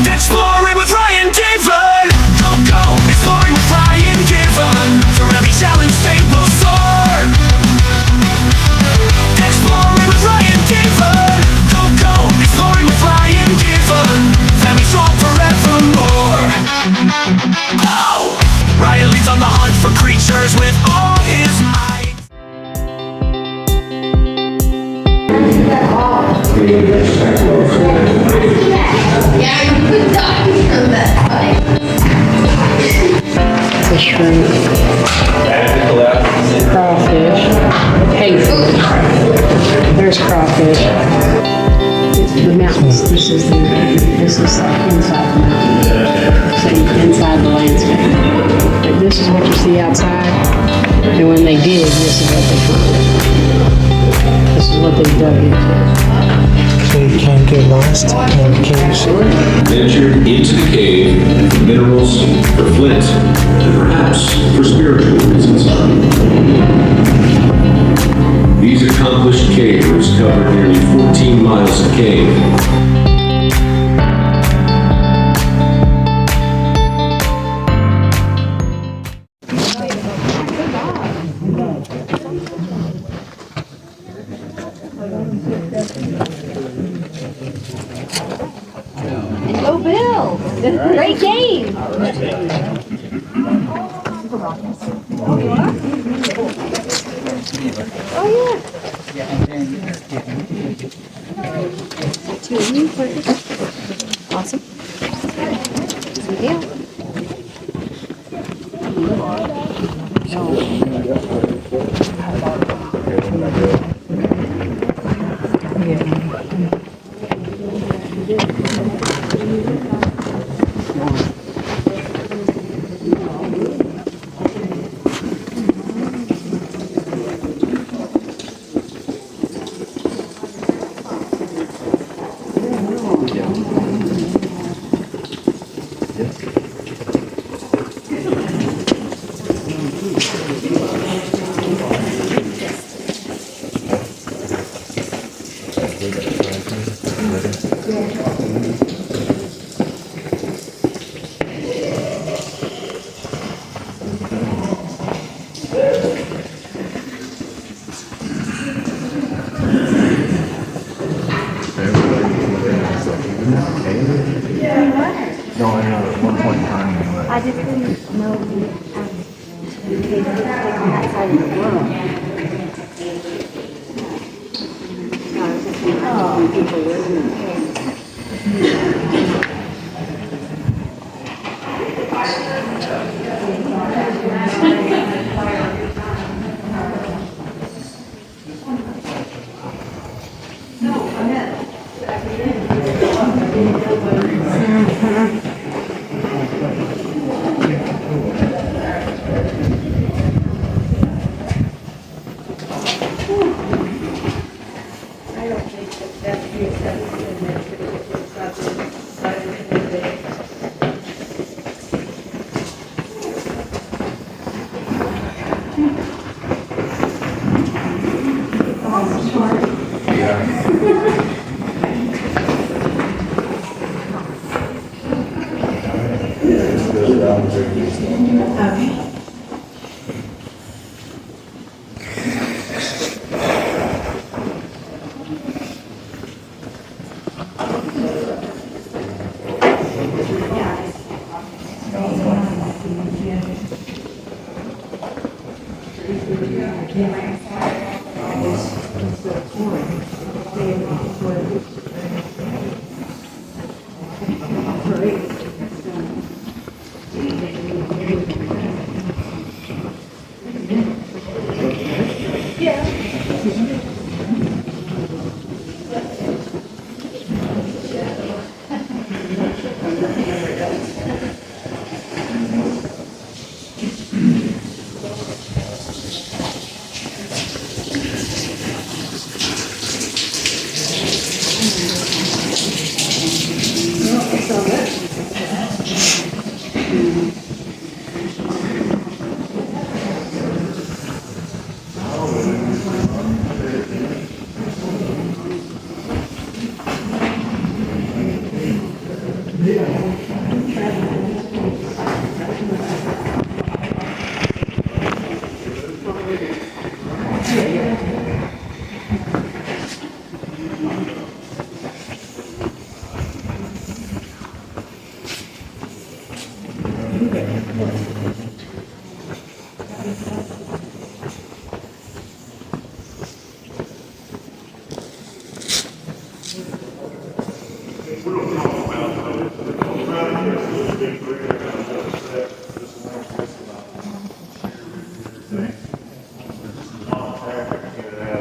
Exploring with Ryan Given. Go, exploring with Ryan Given. For every challenge they will soar. Exploring with Ryan Given. Go, exploring with Ryan Given. Family strong forevermore. Oh! Ryan leads on the hunt for creatures with all his might. Yeah, you could die from that, right? The shrimp, crawfish, hagfish. There's crawfish. The mountains. This is like inside the mountain. So inside the landscape. But this is what you see outside. And when they dig, this is what they find. This is what they dug into. So you can get lost in the caves. Ventured into the cave for minerals, for flint, and perhaps for spiritual reasons. These accomplished cavers covered nearly 14 miles of cave. Go Bill! Great game! Oh yeah. Two of you, perfect. Awesome. Yeah. No, I know at one point in time anyway. I just didn't know the on that side of the world.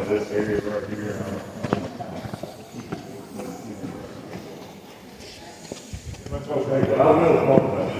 this area right here. That's okay, but I will talk about it.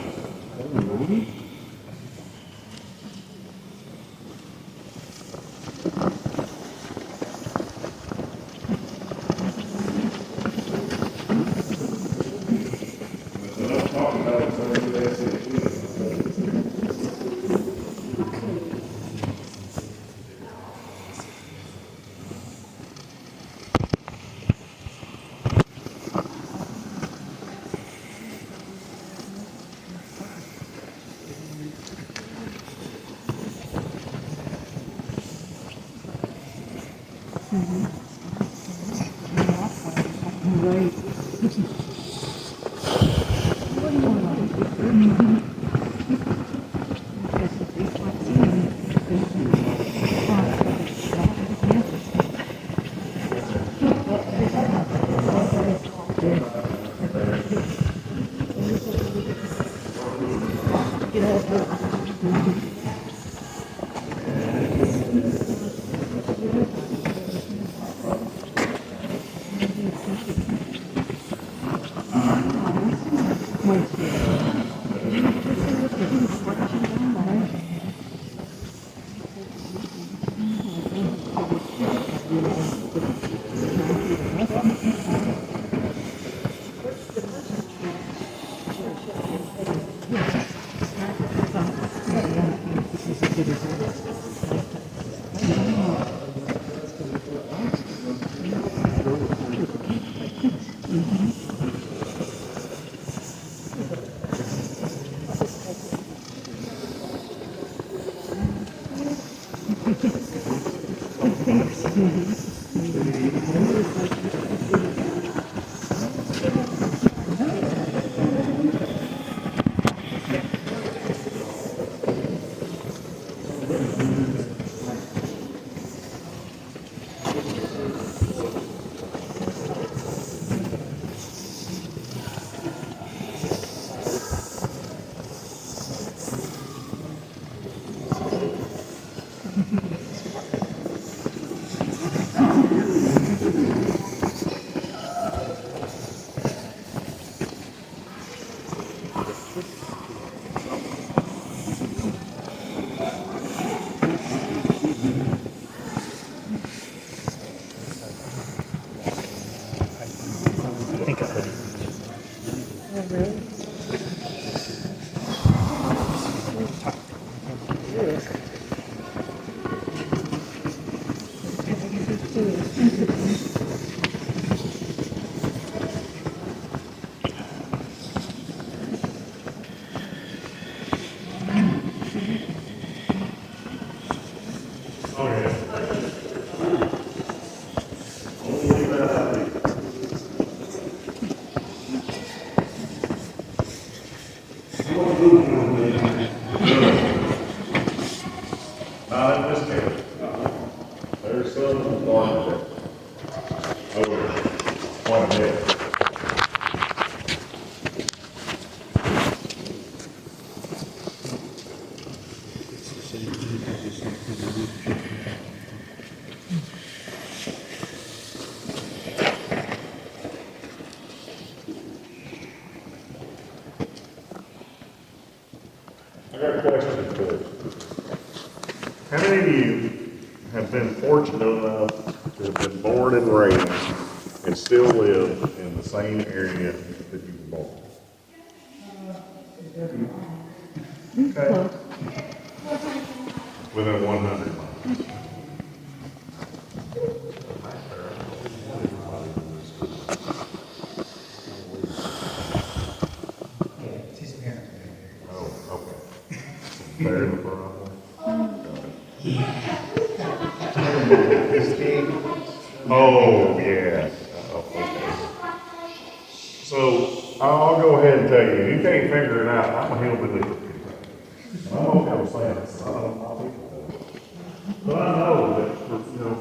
Not in this case. There's some water there. Over quite a bit. I got a question for you. How many of you have been fortunate enough to have been born and raised and still live in the same area that you were born? Okay. Within 100 miles. Oh, okay. There in the front. Oh, yeah. Oh, okay. So, I'll go ahead and tell you, you can't figure it out, I'm a hillbilly. I'm okay with saying it, I don't know. But I know that,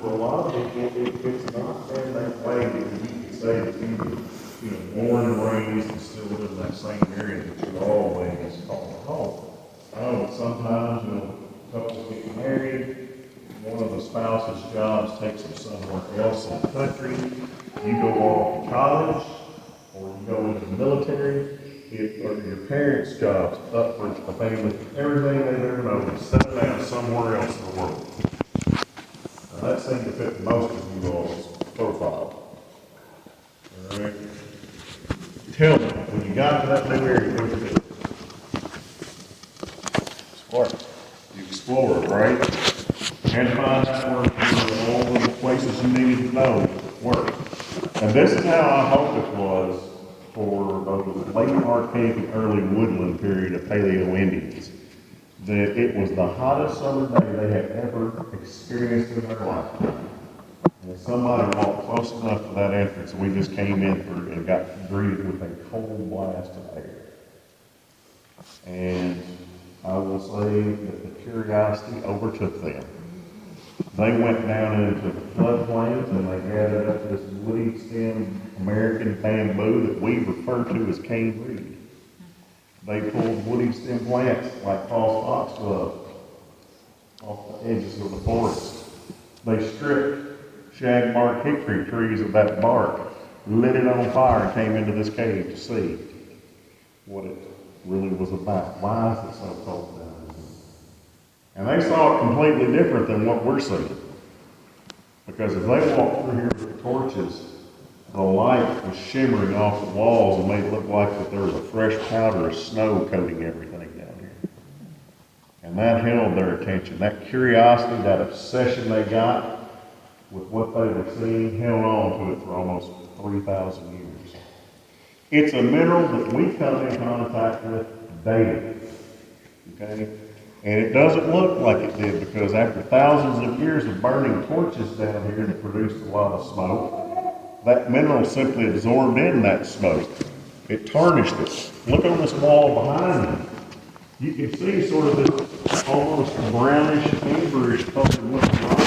for a lot of people, it's not in that way that you can say that you born and raised and still live in that same area that you always call home. I know that sometimes, couples get married, one of the spouse's jobs takes them somewhere else in the country. You go off to college, or you go into the military, or your parents' jobs uproot the family, everything they've ever known, and settle down somewhere else in the world. Now, that seemed to fit most of you all's profile. All right? Tell me, when you got to that new area, what did you do? Explore. You explored, right? And find out where all the places you needed to know were. And this is how I hoped it was for both the late Archaic and early woodland period of Paleo Indians. That it was the hottest summer day they had ever experienced in their lifetime. And somebody walked close enough to that entrance, and we just came in through and got greeted with a cold blast of air. And I will say that the curiosity overtook them. They went down into the floodplains and they gathered up this woody stem American bamboo that we refer to as cane reed. They pulled woody stem plants like false foxglove off the edges of the forest. They stripped shagbark hickory trees of that bark, lit it on fire, and came into this cave to see what it really was about. Why is it so cold down here? And they saw it completely different than what we're seeing. Because as they walked through here with torches, the light was shimmering off the walls and made it look like that there was a fresh powder of snow coating everything down here. And that held their attention. That curiosity, that obsession they got with what they were seeing, held on to it for almost 3,000 years. It's a mineral that we come in contact with daily. Okay? And it doesn't look like it did because after thousands of years of burning torches down here that produced a lot of smoke, that mineral simply absorbed in that smoke. It tarnished it. Look on this wall behind me. You can see sort of this almost brownish, amberish colored looking rock.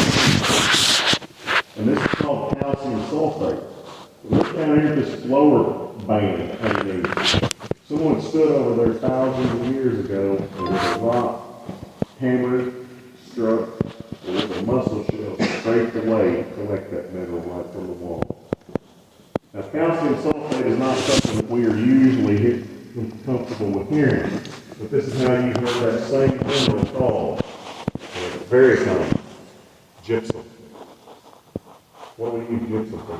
And this is called calcium sulfate. Look down here at this lower band underneath. Someone stood over there thousands of years ago and with a rock hammered, struck, and with a muscle shell scraped away to collect that mineral right from the wall. Now, calcium sulfate is not something that we are usually comfortable with hearing, but this is how you heard that same mineral called. Very common. Gypsum. What do we use gypsum for?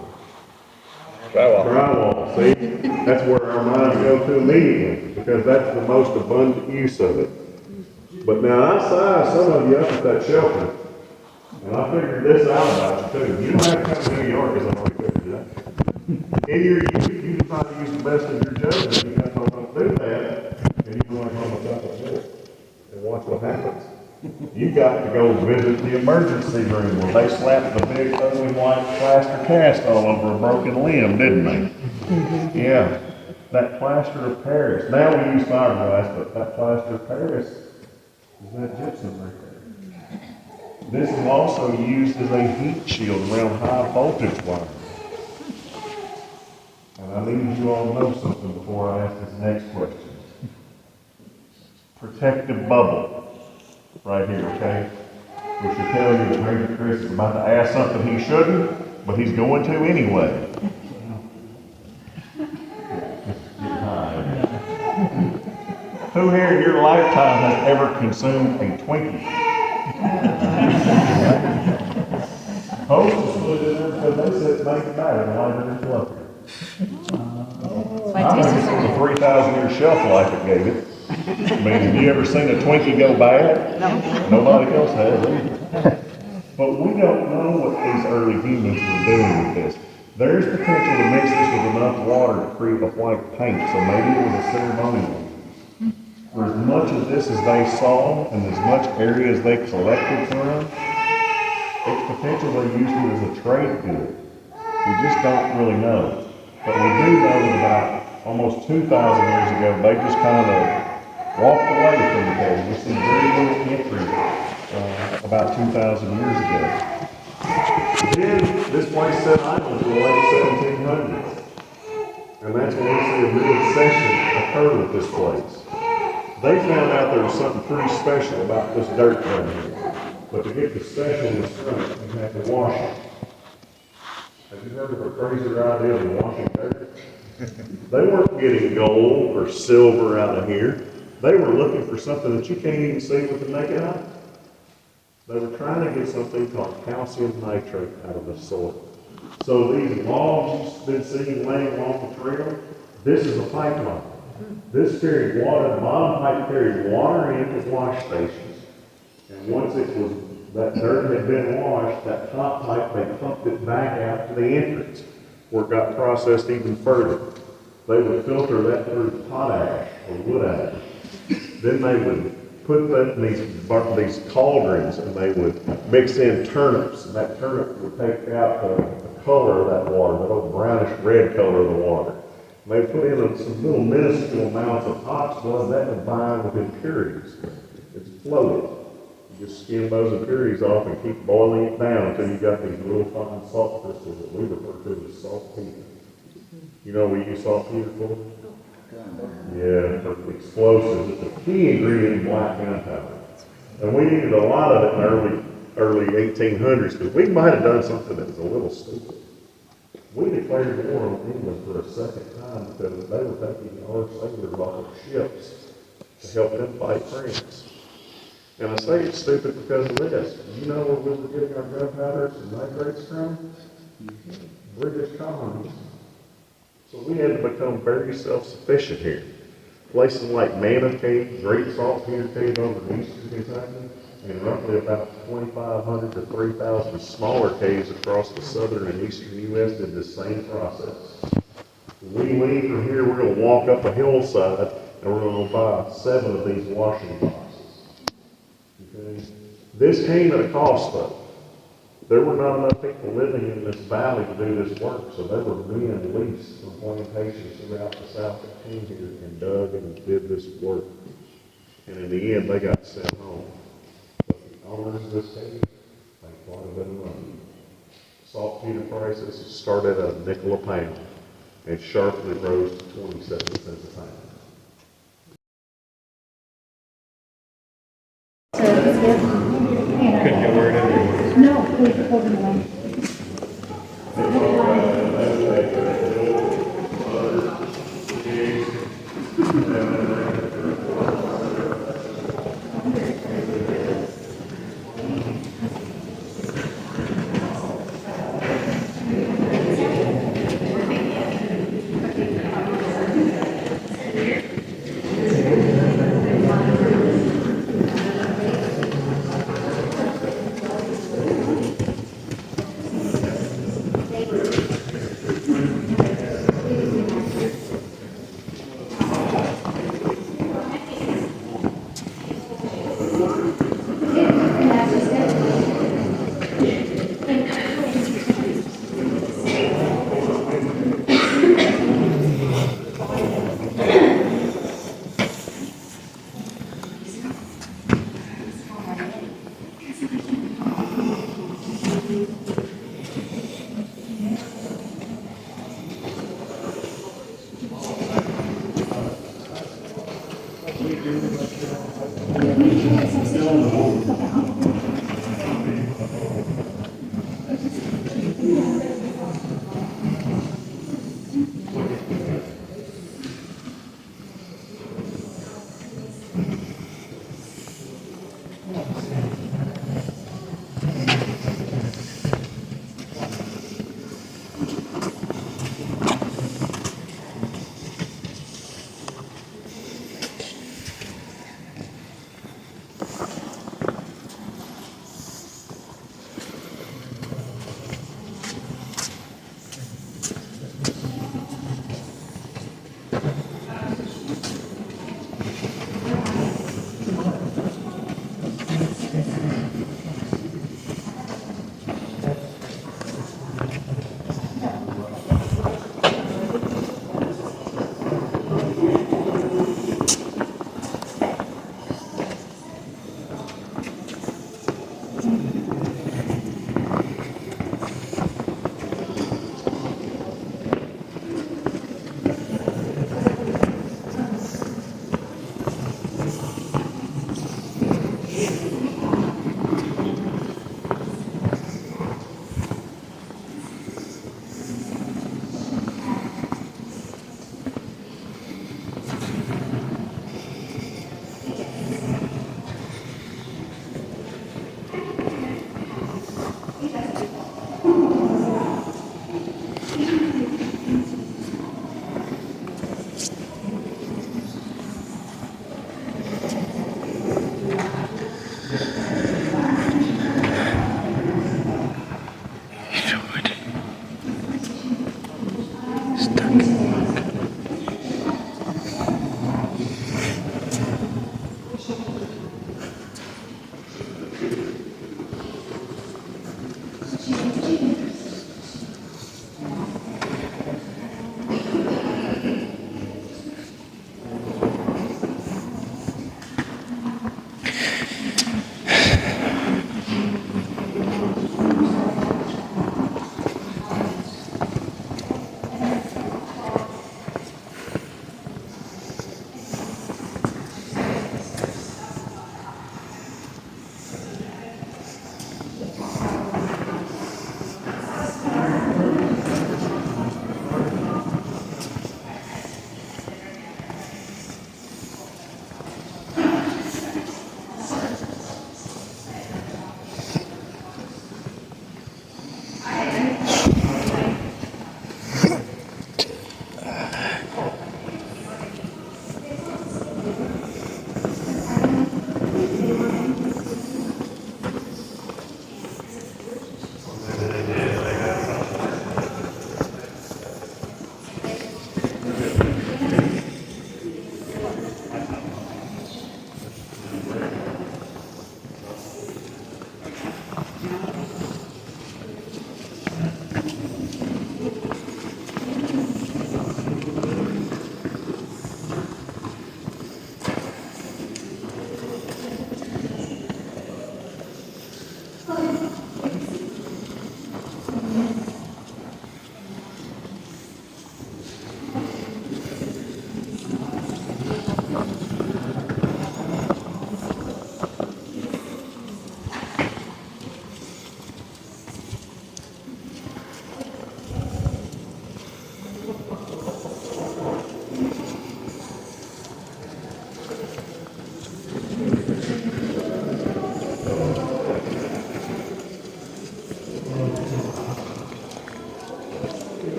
Drywall. Drywall, see? That's where our minds go to immediately, because that's the most abundant use of it. But now I sized some of you up at that shelter, and I figured this out about you too. You don't have to come to New York, as I've already figured that. In your youth, you decide to use the best of your judgment. You guys don't do that, and you go home with something like this and watch what happens. You got to go visit the emergency room where they slapped the big ugly white plaster cast all over a broken limb, didn't they? Yeah, that plaster of Paris. Now we use fiberglass, but that plaster of Paris is that gypsum right there. This is also used as a heat shield around high voltage wire. And I need you all to know something before I ask this next question. Protective bubble. Right here, okay? We should tell you that Major Chris is about to ask something he shouldn't, but he's going to anyway. Who here in your lifetime has ever consumed a Twinkie? Hostess put it in there because they said it makes it better and lighter and fluffier. I think it's on the 3,000 year shelf life it gave it. I mean, have you ever seen a Twinkie go bad? No. Nobody else has either. But we don't know what these early humans were doing with this. There's potential to mix this with enough water to create a white paint, so maybe it was a ceremonial. For as much of this as they saw and as much area as they collected from, it's potential they used it as a trade good. We just don't really know. But we do know that about almost 2,000 years ago, they just kind of walked away from the cave. We see very little entry about 2,000 years ago. Then this place set idle until the late 1700s. And that's when we see a real obsession occur with this place. They found out there was something pretty special about this dirt down here. But to get the specialist right, you have to wash it. Have you heard of a crazier idea than washing dirt? They weren't getting gold or silver out of here. They were looking for something that you can't even see with the naked eye. They were trying to get something called calcium nitrate out of the soil. So these logs you've been seeing laying along the trail, this is a pipeline. This carried water, the bottom pipe carried water into wash stations. And once that dirt had been washed, that top pipe, they pumped it back out to the entrance where it got processed even further. They would filter that through potash or wood ash. Then they would put that in these cauldrons and they would mix in turnips, and that turnip would take out the color of that water, that old brownish red color of the water. And they put in some little minuscule amounts of ox blood that would bind with impurities. It's floated. You just skim those impurities off and keep boiling it down until you got these little fine salt crystals that we refer to as saltpeter. You know what we use saltpeter for? Yeah, for explosives. It's a key ingredient in black gunpowder. And we needed a lot of it in the early 1800s because we might have done something that was a little stupid. We declared war on England for a second time because they were taking our sailors off of ships to help them fight France. And I say it's stupid because of this. You know where we were getting our gunpowder and nitrates from? British colonies. So we had to become very self-sufficient here. Places like Mammoth Cave, Great Saltpeter Cave over in eastern Kentucky, and roughly about 2,500 to 3,000 smaller caves across the southern and eastern U.S. did the same process. When we leave from here, we're going to walk up a hillside, and we're going to buy 7 of these washing boxes. Okay? This came at a cost, though. There were not enough people living in this valley to do this work, so there were men leased from plantations throughout the South that came here and dug and did this work. And in the end, they got sent home. But the owners of this cave made quite a bit of money. Saltpeter prices started at a nickel a pound and sharply rose to 27 cents a pound. Couldn't get word in there. No, we pulled them away.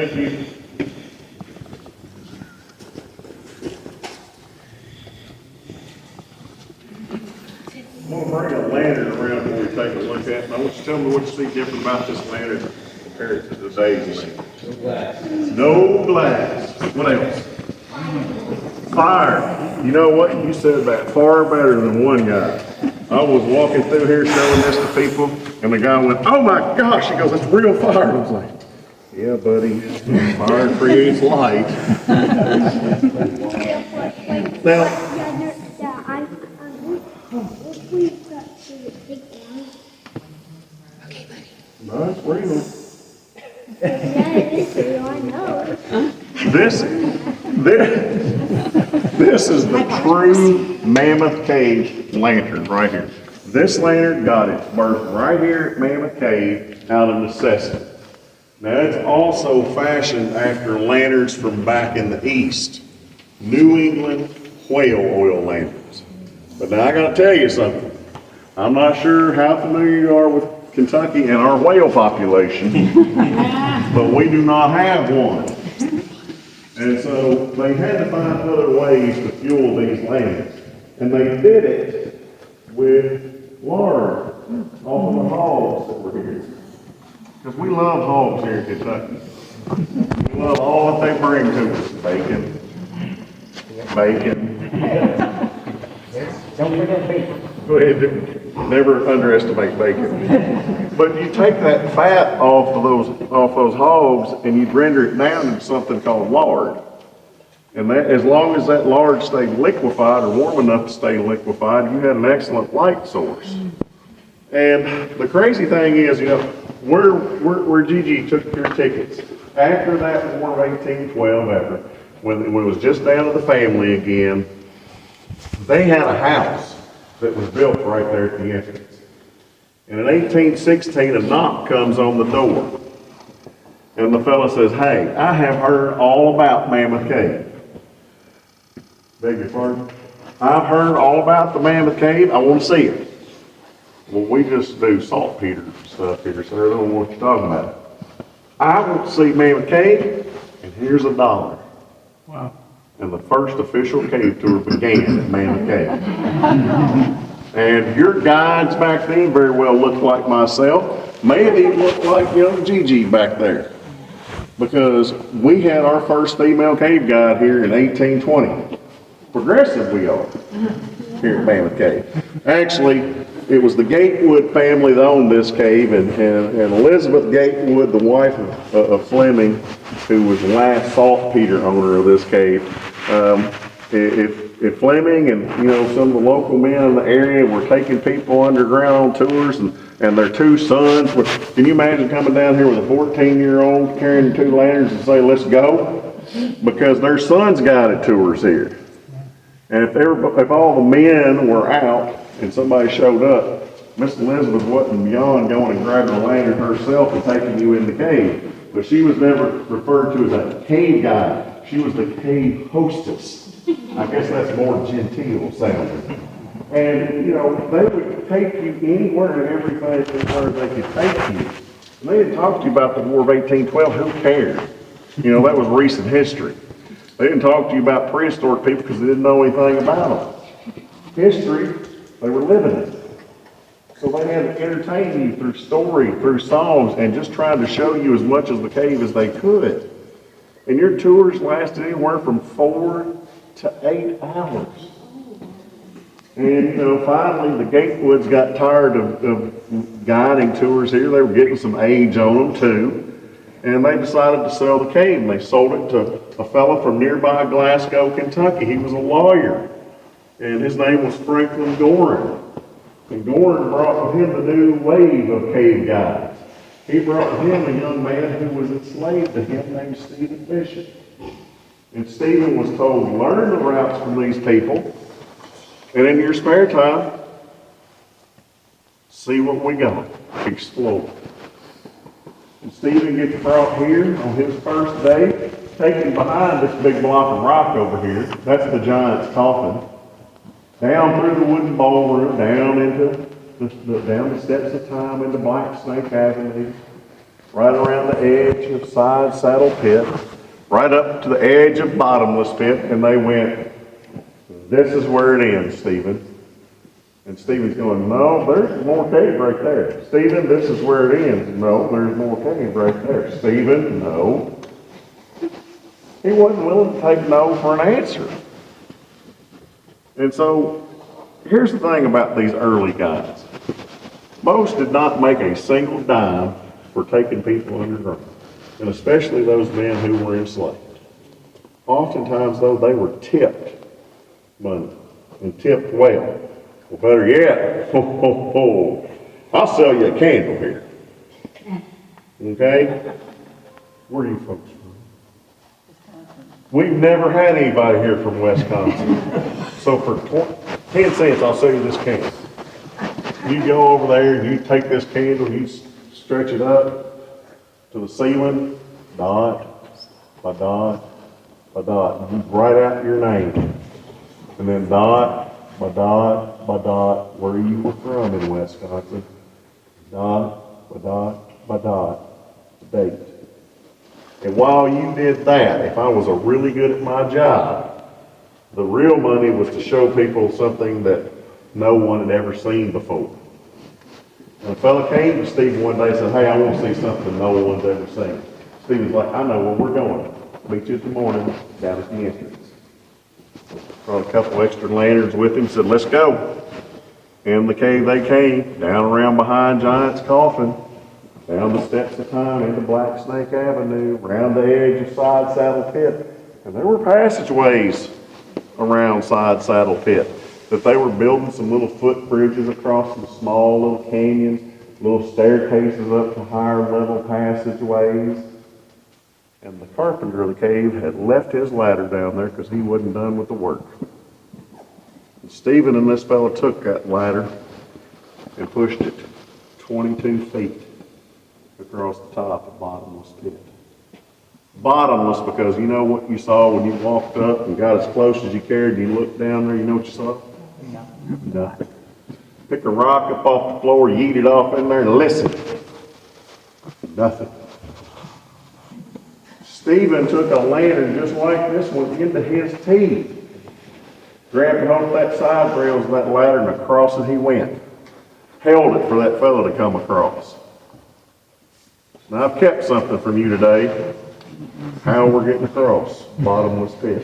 Thank you. I'm gonna bring a lantern around for you to take a look at, and I want you to tell me what you see different about this lantern compared to today's lantern. No glass. No glass. What else? Fire. You know what? You said that far better than one guy. I was walking through here showing this to people, and the guy went, "Oh my gosh," he goes, "it's real fire." I was like, "Yeah, buddy, fire creates light." Now, no, it's real. This is the true Mammoth Cave lantern right here. This lantern got its birth right here at Mammoth Cave out of necessity. Now it's also fashioned after lanterns from back in the East, New England whale oil lanterns. But now I gotta tell you something. I'm not sure how familiar you are with Kentucky and our whale population, but we do not have one. And so they had to find other ways to fuel these lanterns. And they did it with lard off of the hogs that were here. Because we love hogs here in Kentucky. We love all that they bring to us. Bacon. Don't forget bacon. Go ahead, never underestimate bacon. But you take that fat off those hogs and you render it down into something called lard. And that, as long as that lard stayed liquefied or warm enough to stay liquefied, you had an excellent light source. And the crazy thing is, you know, where Gigi took your tickets, after that War of 1812 effort, when it was just down to the family again, they had a house that was built right there at the entrance. And in 1816, a knock comes on the door. And the fellow says, "Hey, I have heard all about Mammoth Cave." Beg your pardon? "I've heard all about the Mammoth Cave. I want to see it." "Well, we just do saltpeter stuff here, sir. I don't know what you're talking about." "I want to see Mammoth Cave, and here's $1. Wow. And the first official cave tour began at Mammoth Cave. And your guides back then very well looked like myself. Maybe looked like young Gigi back there. Because we had our first female cave guide here in 1820. Progressive we are here at Mammoth Cave. Actually, it was the Gatewood family that owned this cave, and Elizabeth Gatewood, the wife of Fleming, who was the last saltpeter owner of this cave. If Fleming and some of the local men in the area were taking people underground on tours, and their two sons, can you imagine coming down here with a 14-year-old carrying 2 lanterns and say, "Let's go"? Because their sons guided tours here. And if all the men were out and somebody showed up, Miss Elizabeth wasn't beyond going and grabbing a lantern herself and taking you in the cave. But she was never referred to as a cave guide. She was the cave hostess. I guess that's more genteel sounding. And, they would take you anywhere and everything where they could take you. And they didn't talk to you about the War of 1812. Who cared? That was recent history. They didn't talk to you about prehistoric people because they didn't know anything about them. History, they were living it. So they had to entertain you through story, through songs, and just trying to show you as much of the cave as they could. And your tours lasted anywhere from 4 to 8 hours. And, finally the Gatewoods got tired of guiding tours here. They were getting some age on them too. And they decided to sell the cave, and they sold it to a fellow from nearby Glasgow, Kentucky. He was a lawyer, and his name was Franklin Gorin. And Gorin brought with him the new wave of cave guides. He brought with him a young man who was enslaved to him named Stephen Bishop. And Stephen was told, learn the routes from these people, and in your spare time, see what we got, explore. And Stephen gets brought here on his first day, taken behind this big block of rock over here. That's the giant's coffin. Down through the wooden ballroom, down into down the steps of time into Black Snake Avenue. right around the edge of side saddle pit, right up to the edge of bottomless pit, and they went, "This is where it ends, Stephen." And Stephen's going, "No, there's more cave right there." "Stephen, this is where it ends." "No, there's more cave right there." "Stephen, no." He wasn't willing to take no for an answer. And so, here's the thing about these early guys. Most did not make a single dime for taking people underground, and especially those men who were enslaved. Oftentimes, though, they were tipped money, and tipped well. Well, better yet, ho, ho, ho, I'll sell you a candle here. Okay? Where are you folks from? We've never had anybody here from Wisconsin. So for 10 cents, I'll sell you this candle. You go over there and you take this candle, you stretch it up to the ceiling, dot by dot by dot. You write out your name, and then dot by dot by dot where you were from in Wisconsin, dot by dot by dot, date. And while you did that, if I was really good at my job, the real money was to show people something that no one had ever seen before. And a fella came to Steve one day and said, "Hey, I want to see something no one's ever seen." Steve was like, "I know where we're going. Meet you in the morning down at the entrance." Brought a couple extra lanterns with him, said, "Let's go." In the cave they came, down around behind Giant's Coffin, down the steps of time into Black Snake Avenue, around the edge of Side Saddle Pit. And there were passageways around Side Saddle Pit that they were building some little footbridges across some small little canyons, little staircases up to higher level passageways. And the carpenter of the cave had left his ladder down there because he wasn't done with the work. And Stephen and this fellow took that ladder and pushed it 22 feet across the top of bottomless pit. Bottomless because you know what you saw when you walked up and got as close as you cared and you looked down there, you know what you saw? Nothing. Pick a rock up off the floor, yeet it off in there and listen. Nothing. Stephen took a lantern just like this one into his teeth, grabbed hold of that side rails of that ladder and across it he went. Held it for that fellow to come across. Now I've kept something from you today. How we're getting across bottomless pit.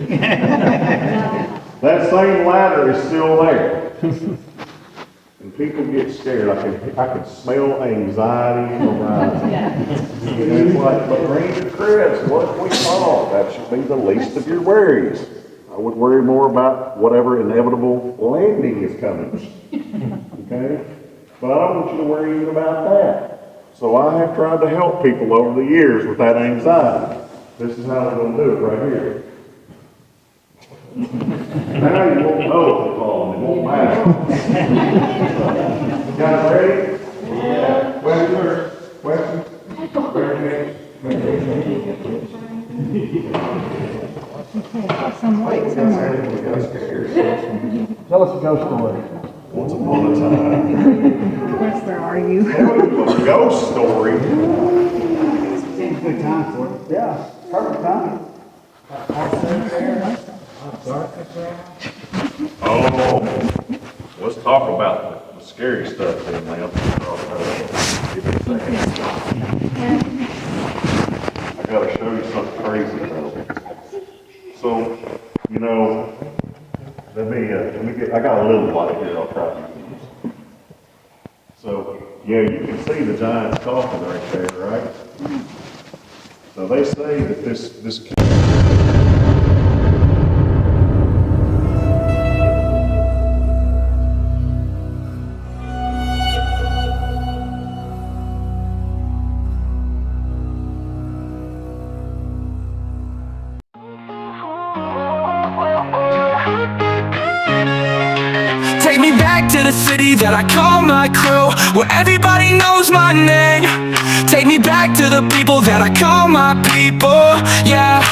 That same ladder is still there. And people get scared. I can smell anxiety in the rise. And it's like, but Ranger Chris, what if we fall? That should be the least of your worries. I would worry more about whatever inevitable landing is coming. Okay? But I don't want you to worry even about that. So I have tried to help people over the years with that anxiety. This is how we're going to do it right here. Now you won't know if it's falling, it won't matter. You guys ready? Yeah. Question? Tell us a ghost story. Once upon a time. Yes, there are you. Tell you a ghost story. Seems good time for it. Yeah, perfect time. Oh, let's talk about the scary stuff then, ma'am. Give me a second. I gotta show you something crazy though. So, you know, let me get, I got a little light here I'll try to use. So, yeah, you can see the giant's coffin right there, right? So they say that this Take me back to the city that I call my crew, where everybody knows my name. Take me back to the people that I call my people, yeah.